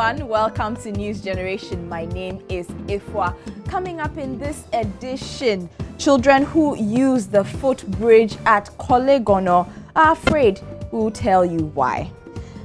everyone, welcome to News Generation. My name is Ifwa. Coming up in this edition, children who use the footbridge at Kolegono are afraid. We'll tell you why.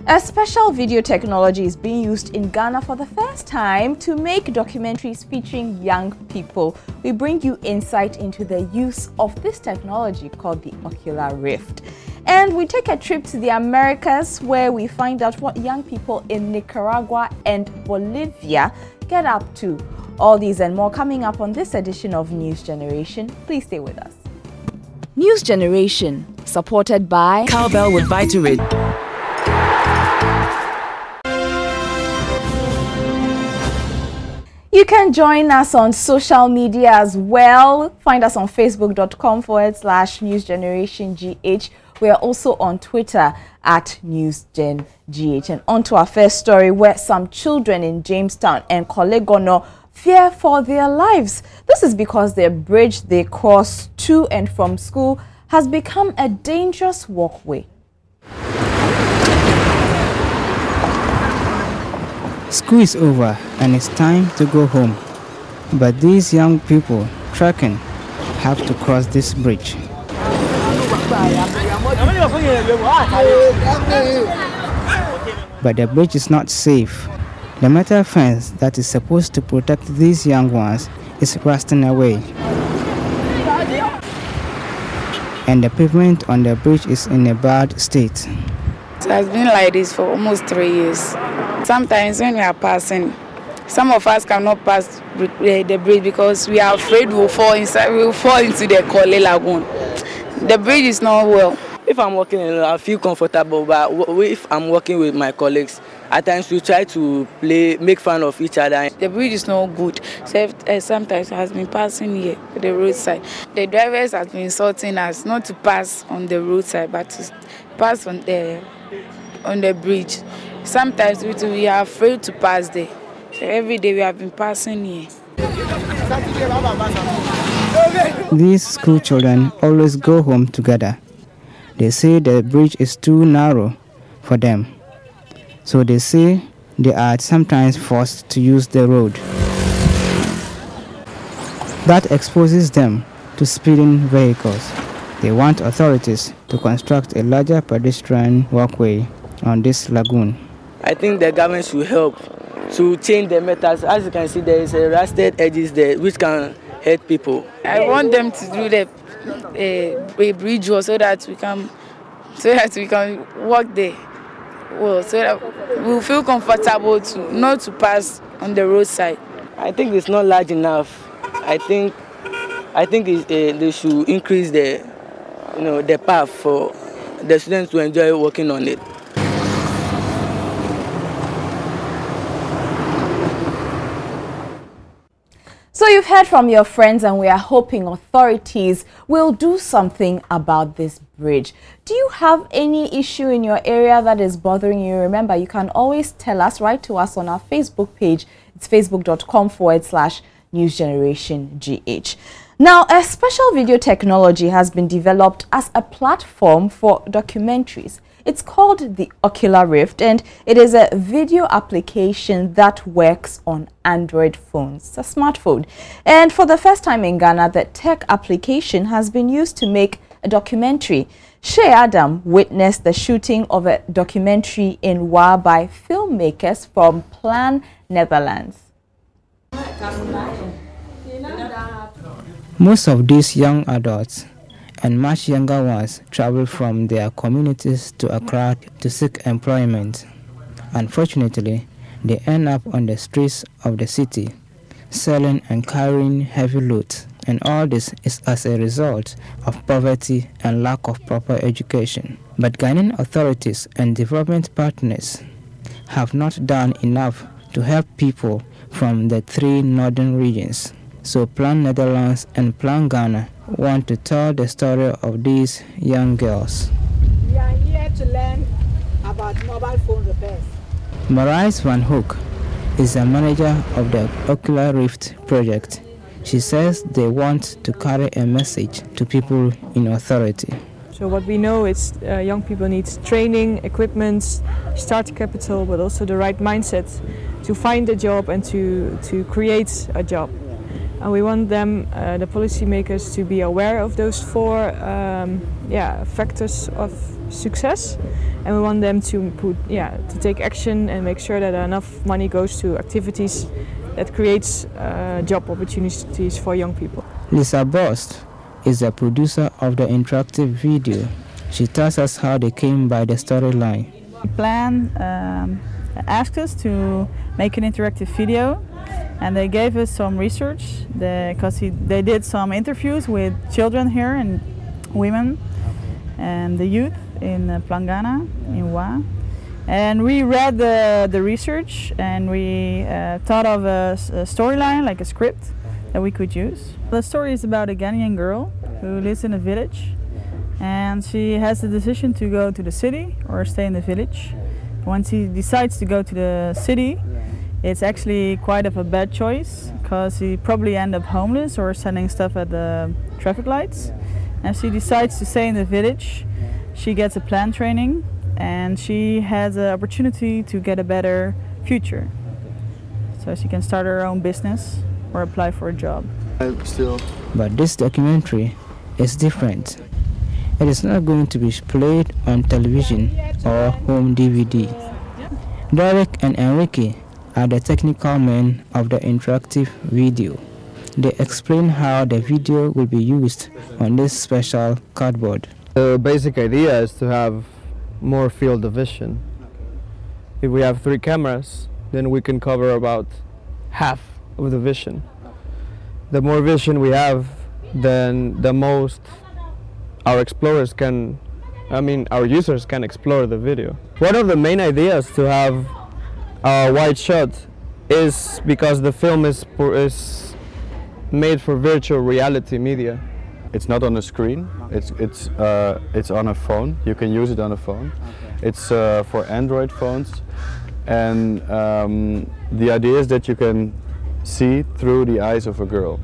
A special video technology is being used in Ghana for the first time to make documentaries featuring young people. We bring you insight into the use of this technology called the Ocular Rift. And we take a trip to the Americas where we find out what young people in Nicaragua and Bolivia get up to. All these and more coming up on this edition of News Generation. Please stay with us. News Generation, supported by Cowbell with Vitarid. You can join us on social media as well. Find us on facebook.com/newsgenerationgh. We are also on Twitter at NewsGenGH. And on to our first story, where some children in Jamestown and Kolegono fear for their lives. This is because their bridge they cross to and from school has become a dangerous walkway. School is over and it's time to go home. But these young people trekking have to cross this bridge. But the bridge is not safe. The metal fence that is supposed to protect these young ones is rusting away. And the pavement on the bridge is in a bad state. It has been like this for almost 3 years. Sometimes when we are passing, some of us cannot pass the bridge because we are afraid we'll fall into the Kole Lagoon. The bridge is not well. If I'm walking alone, I feel comfortable, but if I'm walking with my colleagues, at times we try to make fun of each other. The bridge is not good. Sometimes it has been passing here to the roadside. The drivers have been insulting us not to pass on the roadside, but to pass on the bridge. Sometimes we are afraid to pass there. So every day we have been passing here. These school children always go home together. They say the bridge is too narrow for them. So they say they are sometimes forced to use the road. That exposes them to speeding vehicles. They want authorities to construct a larger pedestrian walkway on this lagoon. I think the government should help to change the metals. As you can see, there is a rusted edges there which can hurt people. I want them to do the bridge wall so that we can walk there. Well, so that we'll feel comfortable not to pass on the roadside. I think it's not large enough. I think they should increase the path for the students to enjoy walking on it. So you've heard from your friends, and we are hoping authorities will do something about this bridge. Do you have any issue in your area that is bothering you? Remember, you can always tell us, write to us on our Facebook page. It's facebook.com/newsgenerationgh. Now, a special video technology has been developed as a platform for documentaries. It's called the Ocular Rift, and it is a video application that works on Android phones. It's a smartphone. And for the first time in Ghana, the tech application has been used to make a documentary. Shay Adam witnessed the shooting of a documentary in Wa by filmmakers from Plan, Netherlands. Most of these young adults and much younger ones travel from their communities to Accra to seek employment. Unfortunately, they end up on the streets of the city, selling and carrying heavy loads, and all this is as a result of poverty and lack of proper education. But Ghanaian authorities and development partners have not done enough to help people from the 3 northern regions. So Plan Netherlands and Plan Ghana want to tell the story of these young girls. We are here to learn about mobile phone repairs. Marais Van Hoek is the manager of the Ocular Rift project. She says they want to carry a message to people in authority. So what we know is young people need training, equipment, start capital, but also the right mindset to find a job and to create a job. And we want them, the policymakers, to be aware of those four factors of success, and we want them to take action and make sure that enough money goes to activities that creates job opportunities for young people. Lisa Bost is the producer of the interactive video. She tells us how they came by the storyline. The plan asked us to make an interactive video, and they gave us some research because they did some interviews with children here and women and the youth in Plangana, in Wa. And we read the research, and we thought of a storyline, like a script, that we could use. The story is about a Ghanaian girl who lives in a village, and she has the decision to go to the city or stay in the village. Once she decides to go to the city, it's actually quite of a bad choice, because she probably end up homeless or selling stuff at the traffic lights. And she decides to stay in the village. She gets a plant training, and she has an opportunity to get a better future. So she can start her own business or apply for a job. But this documentary is different. It is not going to be played on television or home DVD. Derek and Enrique are the technical men of the interactive video. They explain how the video will be used on this special cardboard. The basic idea is to have more field of vision. If we have 3 cameras, then we can cover about half of the vision. The more vision we have, then the most our users can explore the video. One of the main ideas to have a wide shot is because the film is made for virtual reality media. It's not on a screen. It's on a phone. You can use it on a phone. It's for Android phones, and the idea is that you can see through the eyes of a girl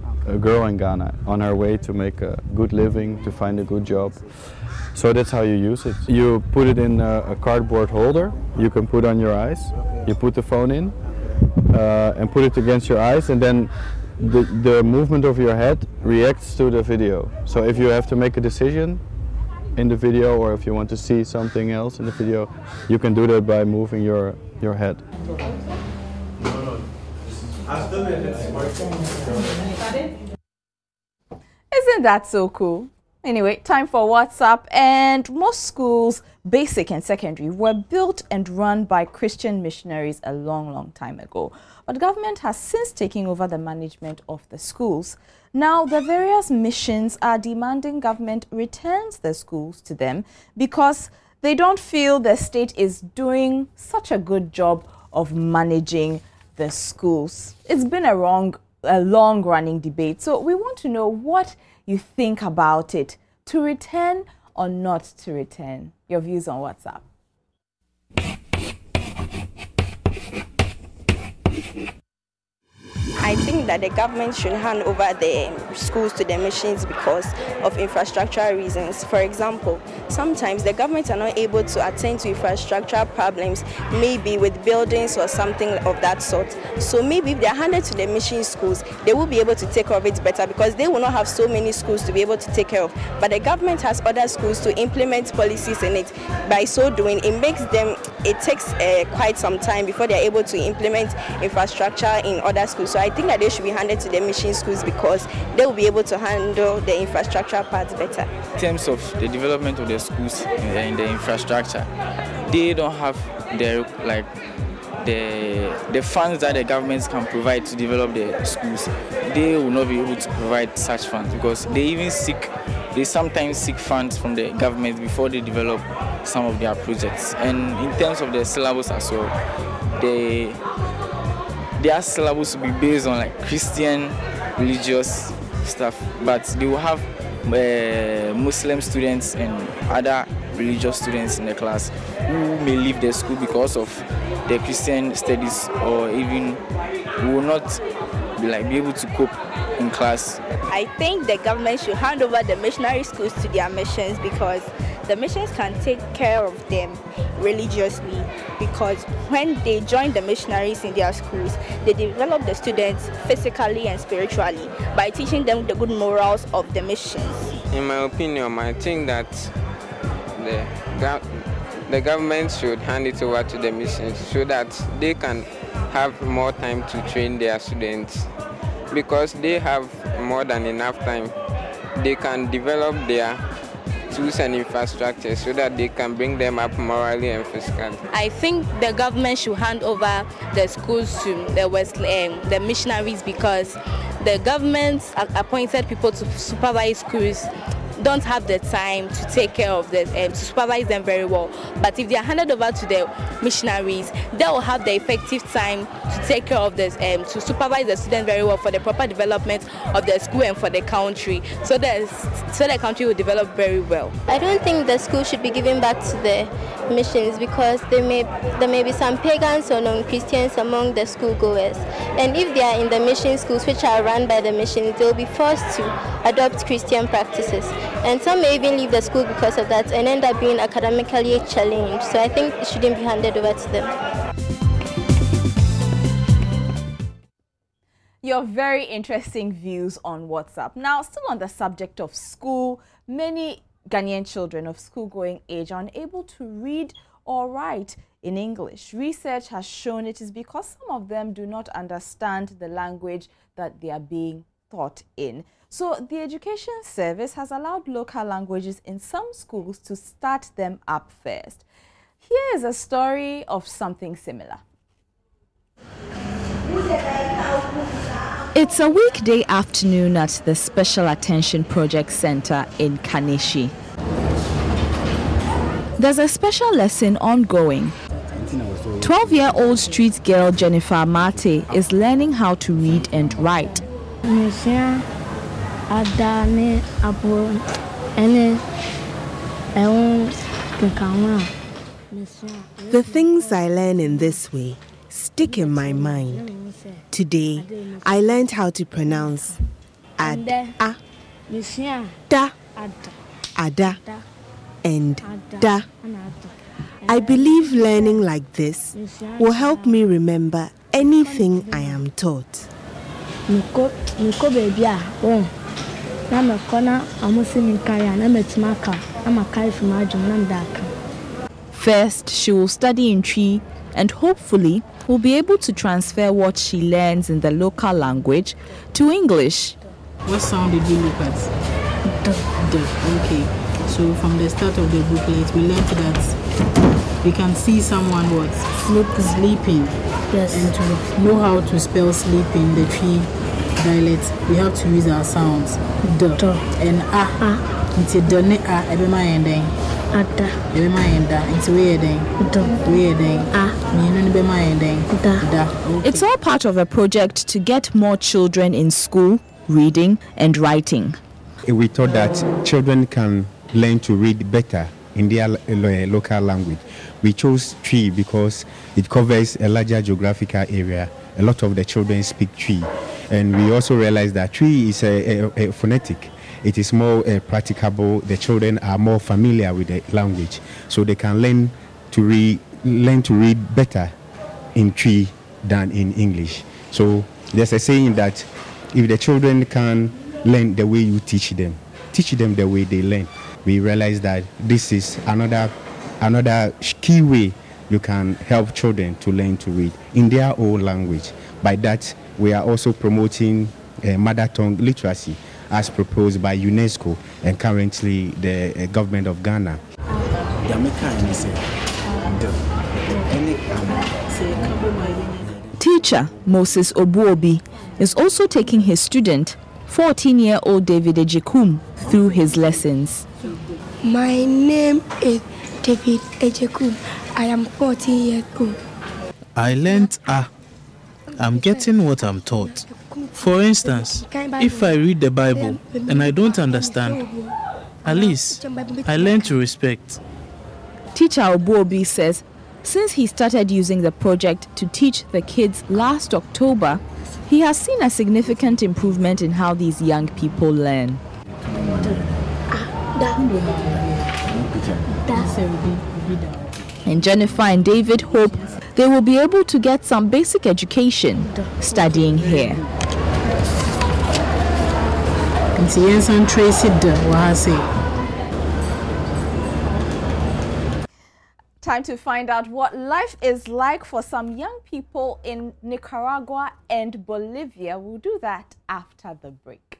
in Ghana on her way to make a good living, to find a good job. So that's how you use it. You put it in a cardboard holder. You can put on your eyes. You put the phone in and put it against your eyes, and then the movement of your head reacts to the video. So if you have to make a decision in the video, or if you want to see something else in the video, you can do that by moving your head. Isn't that so cool? Anyway, time for WhatsApp. And most schools, basic and secondary, were built and run by Christian missionaries a long time ago. But government has since taken over the management of the schools. Now, the various missions are demanding government returns the schools to them because they don't feel the state is doing such a good job of managing the schools. It's been a long-running debate, so we want to know what you think about it. To return or not to return? Your views on WhatsApp. I think that the government should hand over the schools to the missions because of infrastructural reasons. For example, sometimes the government are not able to attend to infrastructural problems, maybe with buildings or something of that sort. So maybe if they are handed to the mission schools, they will be able to take care of it better because they will not have so many schools to be able to take care of. But the government has other schools to implement policies in it. By so doing, it takes quite some time before they are able to implement infrastructure in other schools. So I think that they should be handed to the mission schools because they will be able to handle the infrastructure parts better. In terms of the development of the schools and the infrastructure, they don't have the funds that the governments can provide to develop the schools. They will not be able to provide such funds because they sometimes seek funds from the government before they develop some of their projects. And in terms of the syllabus as well, their syllabus will be based on Christian religious stuff, but they will have Muslim students and other religious students in the class who may leave the school because of the Christian studies, or even we will not be able to cope in class. I think the government should hand over the missionary schools to their missions, because the missions can take care of them religiously, because when they join the missionaries in their schools, they develop the students physically and spiritually by teaching them the good morals of the missions. In my opinion, I think that the government should hand it over to the missions so that they can have more time to train their students, because they have more than enough time. They can develop their tools and infrastructure so that they can bring them up morally and physically. I think the government should hand over the schools to the missionaries, because the government appointed people to supervise schools don't have the time to take care of this and to supervise them very well. But if they are handed over to the missionaries, they will have the effective time to take care of this and to supervise the students very well for the proper development of the school and for the country, so the country will develop very well. I don't think the school should be given back to the missions, because there may be some pagans or non-Christians among the schoolgoers, and if they are in the mission schools which are run by the missions, they will be forced to adopt Christian practices, and some may even leave the school because of that and end up being academically challenged. So I think it shouldn't be handed over to them. Your very interesting views on WhatsApp. Now, still on the subject of school, many Ghanaian children of school-going age are unable to read or write in English. Research has shown it is because some of them do not understand the language that they are being taught in. So the Education Service has allowed local languages in some schools to start them up first. Here is a story of something similar. It's a weekday afternoon at the Special Attention Project Center in Kaneshie. There's a special lesson ongoing. 12-year-old street girl Jennifer Mate is learning how to read and write. The things I learn in this way stick in my mind. Today, I learned how to pronounce ad, a, da, ada, and da. I believe learning like this will help me remember anything I am taught. First, she will study in Twi and hopefully will be able to transfer what she learns in the local language to English. What sound did you look at? D. Okay. So from the start of the booklet, we learned that we can see someone sleeping. Yes. And to know how to spell sleeping, the Twi dialect, we have to use our sounds. D. And a. It's a done a ebema ending. Ada. Ebema enda. It's weird. It's all part of a project to get more children in school reading and writing. We thought that children can learn to read better in their local language. We chose Twi because it covers a larger geographical area. A lot of the children speak Twi, and we also realized that Twi is a phonetic. It is more practicable. The children are more familiar with the language, so they can learn to read better in Twi than in English. So there's a saying that if the children can learn the way you teach them the way they learn. We realize that this is another key way you can help children to learn to read in their own language. By that, we are also promoting mother tongue literacy as proposed by UNESCO and currently the government of Ghana. Teacher Moses Obuobi is also taking his student, 14-year-old David Ejekum, through his lessons. My name is David Ejekum. I am 14 years old. I learned I'm getting what I'm taught. For instance, if I read the Bible and I don't understand, at least I learn to respect. Teacher Obuobi says Since he started using the project to teach the kids last October, he has seen a significant improvement in how these young people learn. And Jennifer and David hope they will be able to get some basic education studying here. Time to find out what life is like for some young people in Nicaragua and Bolivia. We'll do that after the break.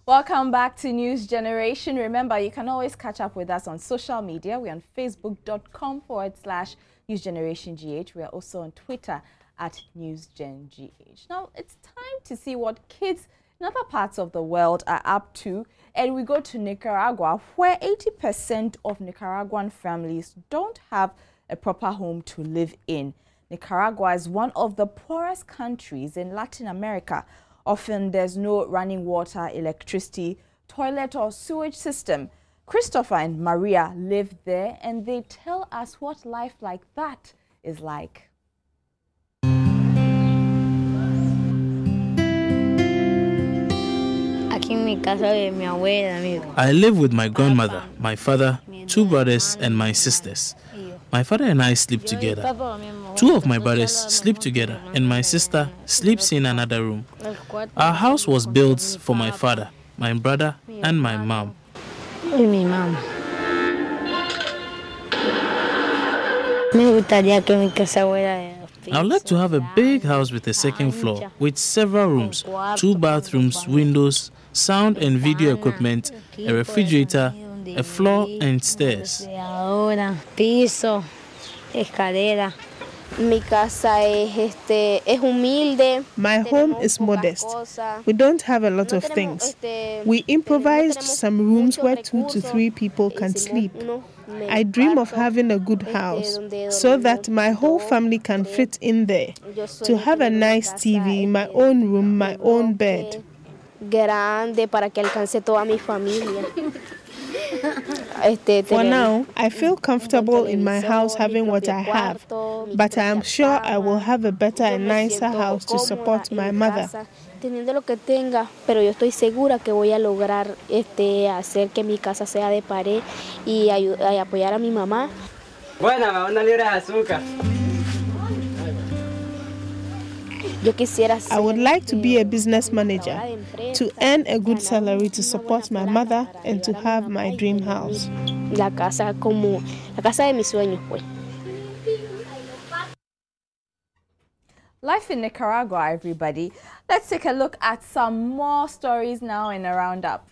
Welcome back to News Generation. Remember, you can always catch up with us on social media. We're on facebook.com/NewsGenerationGH. We are also on Twitter @NewsGenGH. Now, it's time to see what kids in other parts of the world are up to. And we go to Nicaragua, where 80% of Nicaraguan families don't have a proper home to live in. Nicaragua is one of the poorest countries in Latin America. Often there's no running water, electricity, toilet or sewage system. Christopher and Maria live there and they tell us what life like that is like. I live with my grandmother, my father, 2 brothers and my sisters. My father and I sleep together. 2 of my brothers sleep together and my sister sleeps in another room. Our house was built for my father, my brother and my mom. I would like to have a big house with a second floor, with several rooms, 2 bathrooms, windows, sound and video equipment, a refrigerator, a floor and stairs. My home is modest. We don't have a lot of things. We improvised some rooms where 2 to 3 people can sleep. I dream of having a good house so that my whole family can fit in there. To have a nice TV, my own room, my own bed. For now, I feel comfortable in my house having what I have, but I am sure I will have a better and nicer house to support my mother. Teniendo lo que tenga, pero yo estoy segura que voy a lograr hacer que mi casa sea de pared y apoyar a mi mamá. Buena, me 1 libra de azúcar. I would like to be a business manager, to earn a good salary to support my mother and to have my dream house. La casa de mis sueños, pues. Life in Nicaragua, everybody. Let's take a look at some more stories now in a roundup.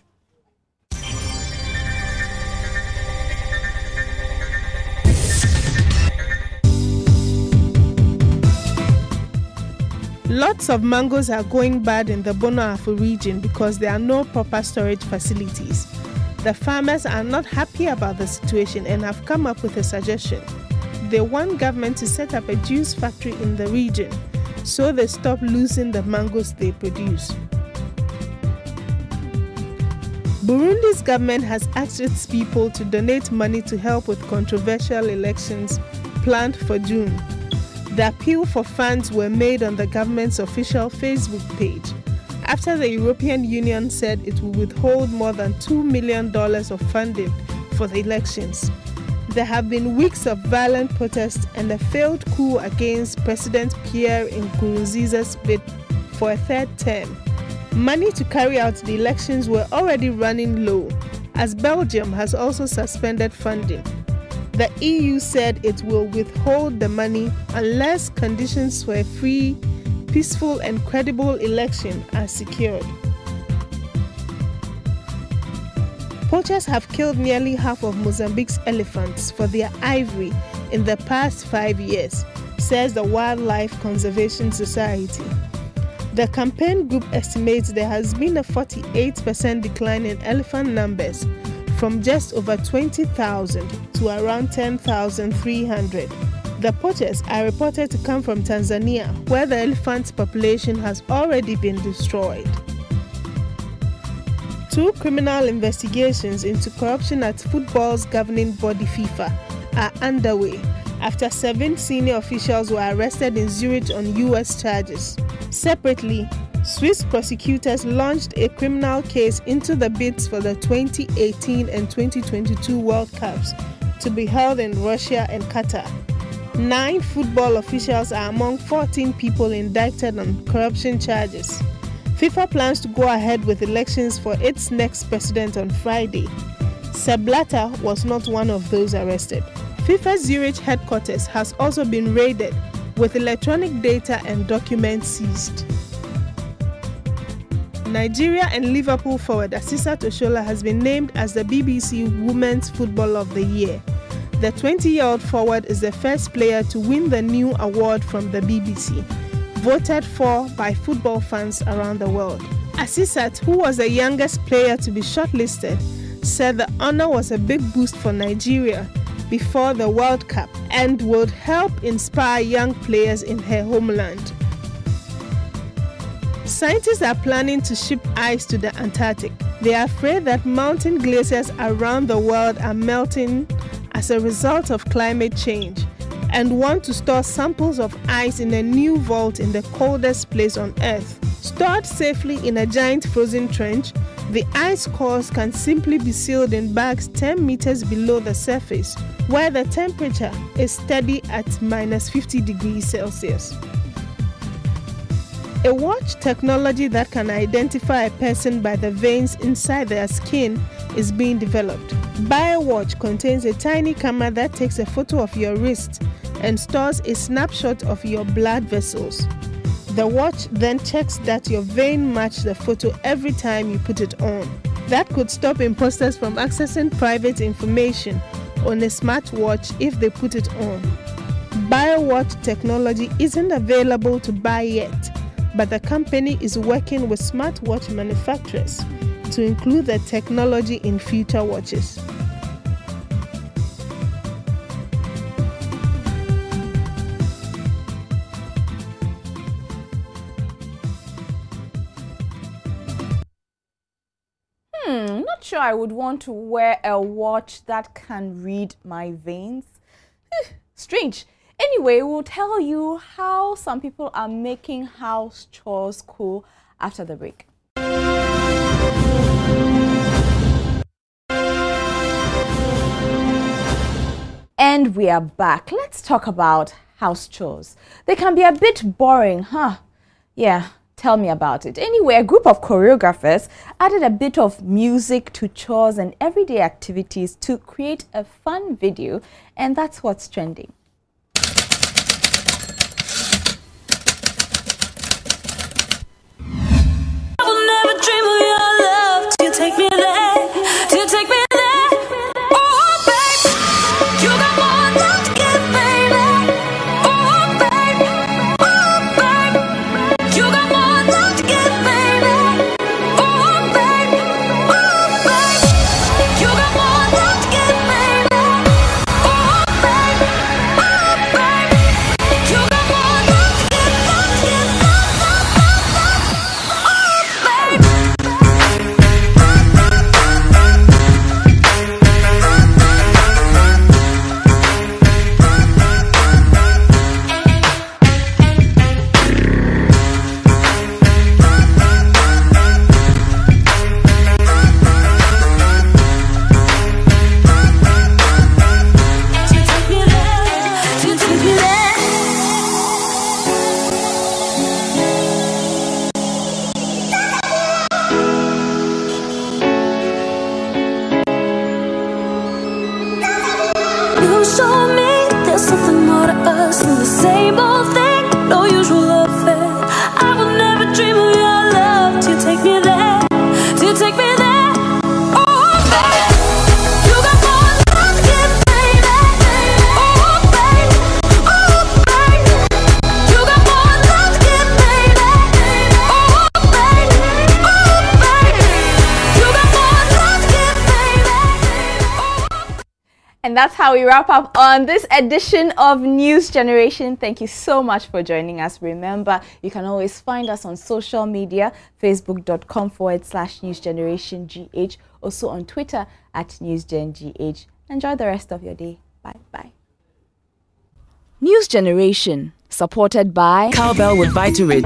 Lots of mangoes are going bad in the Bono-Afu region because there are no proper storage facilities. The farmers are not happy about the situation and have come up with a suggestion. They want government to set up a juice factory in the region so they stop losing the mangoes they produce. Burundi's government has asked its people to donate money to help with controversial elections planned for June. The appeal for funds were made on the government's official Facebook page after the European Union said it would withhold more than $2 million of funding for the elections. There have been weeks of violent protests and a failed coup against President Pierre Nkurunziza's bid for a 3rd term. Money to carry out the elections were already running low, as Belgium has also suspended funding. The EU said it will withhold the money unless conditions for a free, peaceful and credible election are secured. Poachers have killed nearly half of Mozambique's elephants for their ivory in the past 5 years, says the Wildlife Conservation Society. The campaign group estimates there has been a 48% decline in elephant numbers, from just over 20,000 to around 10,300. The poachers are reported to come from Tanzania, where the elephant population has already been destroyed. 2 criminal investigations into corruption at football's governing body FIFA are underway after 7 senior officials were arrested in Zurich on US charges. Separately, Swiss prosecutors launched a criminal case into the bids for the 2018 and 2022 World Cups to be held in Russia and Qatar. 9 football officials are among 14 people indicted on corruption charges. FIFA plans to go ahead with elections for its next president on Friday. Sepp Blatter was not one of those arrested. FIFA Zurich headquarters has also been raided with electronic data and documents seized. Nigeria and Liverpool forward Asisat Oshola has been named as the BBC Women's Footballer of the Year. The 20-year-old forward is the first player to win the new award from the BBC, voted for by football fans around the world. Asisat, who was the youngest player to be shortlisted, said the honor was a big boost for Nigeria before the World Cup and would help inspire young players in her homeland. Scientists are planning to ship ice to the Antarctic. They are afraid that mountain glaciers around the world are melting as a result of climate change and want to store samples of ice in a new vault in the coldest place on Earth. Stored safely in a giant frozen trench, the ice cores can simply be sealed in bags 10 meters below the surface, where the temperature is steady at -50 degrees Celsius. A watch technology that can identify a person by the veins inside their skin is being developed. BioWatch contains a tiny camera that takes a photo of your wrist and stores a snapshot of your blood vessels. The watch then checks that your vein matches the photo every time you put it on. That could stop imposters from accessing private information on a smartwatch if they put it on. BioWatch technology isn't available to buy yet, but the company is working with smartwatch manufacturers to include the technology in future watches. Not sure I would want to wear a watch that can read my veins. Strange. Anyway, we'll tell you how some people are making house chores cool after the break. And we are back. Let's talk about house chores. They can be a bit boring, huh? Yeah, tell me about it. Anyway, a group of choreographers added a bit of music to chores and everyday activities to create a fun video, and that's what's trending. Take me there, to take me there. Oh, babe, you got more love to give, baby. Oh, babe, you got more love to give, baby. Oh, babe, you got more love to give, baby. Oh, babe, you got more love to give, love, oh, babe. You show me there's something more to us than the same old thing, no usual affair. I will never dream of your love to take me there, to take me there. Oh, babe, you got more love to give, baby. Oh, babe, you got more love to give, baby. Oh, babe, you got more love to give, baby. And that's how we wrap up on this edition of News Generation. Thank you so much for joining us. Remember, you can always find us on social media, facebook.com/newsgenerationgh, also on Twitter @newsgengh. Enjoy the rest of your day. Bye-bye. News Generation, supported by Cowbell with Vitarid.